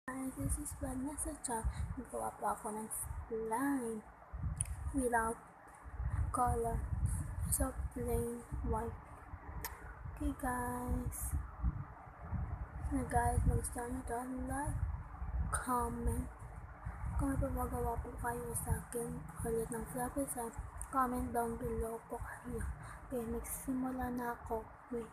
Hi, this is Vanessa Cha. Nagawa po ako ng slime without color. So, plain white. Okay guys. Guys, mag-start nyo to. Like, comment. Kung may pamagawa po kayo sa akin ulit ng fluffy slime, comment down below po kayo. Okay, magsimula na ako. Wait.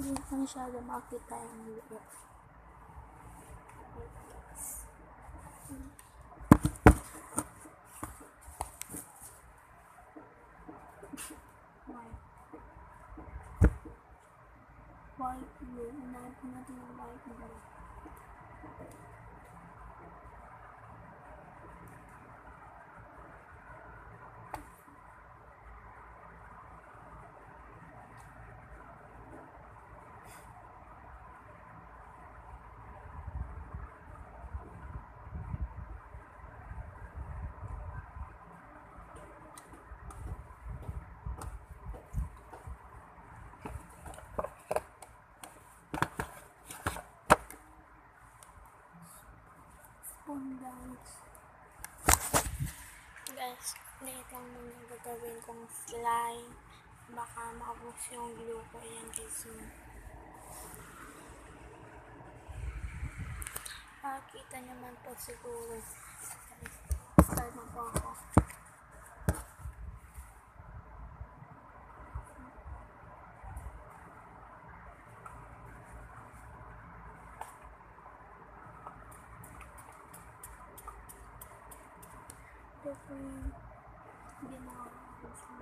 Hindi ko masyado makita yung liit. White blue. Unahin po natin yung white blue. Guys, liit lang muna gagawin kong slime. Baka maubos yung glue ko. Ayan guys. Makikita naman po siguro. Start na po ako. Ito po yung ginawa ko sa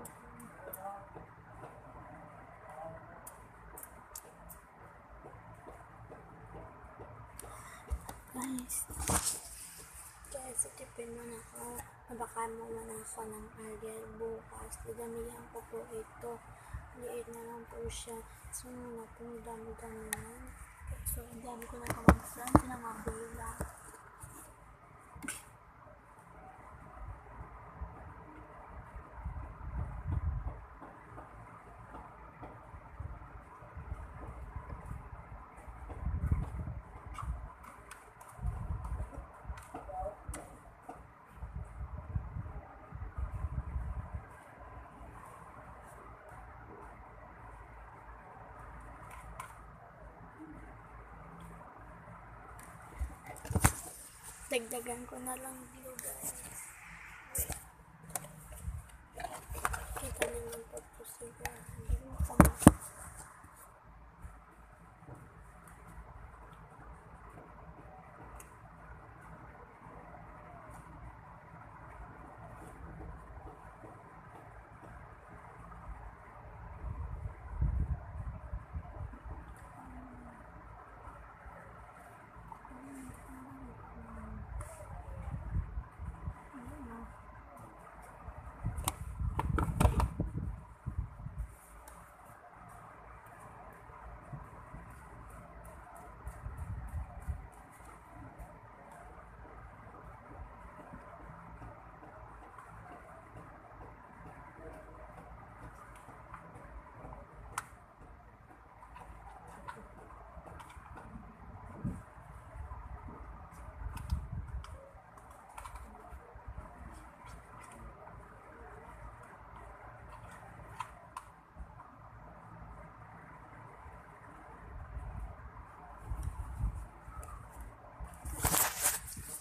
guys, itipin mo na ako. Nabakan mo na ako ng Ariel bukas. Dadamihan ko po ito. Liit na lang po siya. So, muna po dami-dami na. So, ang dami ko na kamagsan. Sinamabila. Dagdagan ko na lang glue guys. Kita naman po po siguro.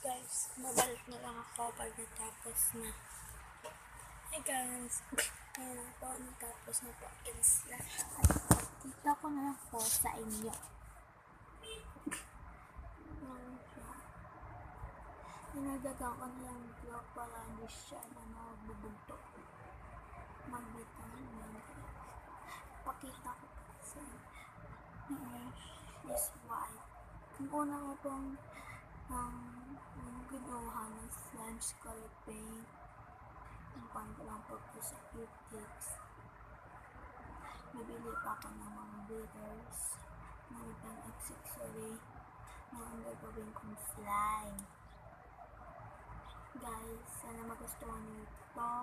Guys, mabalik na lang ako pag natapos na. Hey guys, ayan na po, natapos na po ang slime. At kita ko na lang po sa inyo. Dinagdagan ko na yung block para hindi siya na magbubunto. Magbitang yan guys. Pakita ko po sa inyo. Is white. Kung una ko pong ginawa ng slime color paint. Ang pang lang po sa cute tips. bibili pa ako ng mga glitters na ibang accessory na ang gagawin kong slime. Guys, sana magustuhan niyo ito.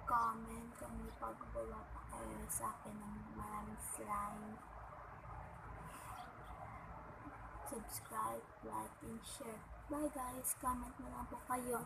Comment kung may paggawa pa kayo sa akin ng maraming slime. Subscribe, like, and share. Bye guys, comment na lang po kayo.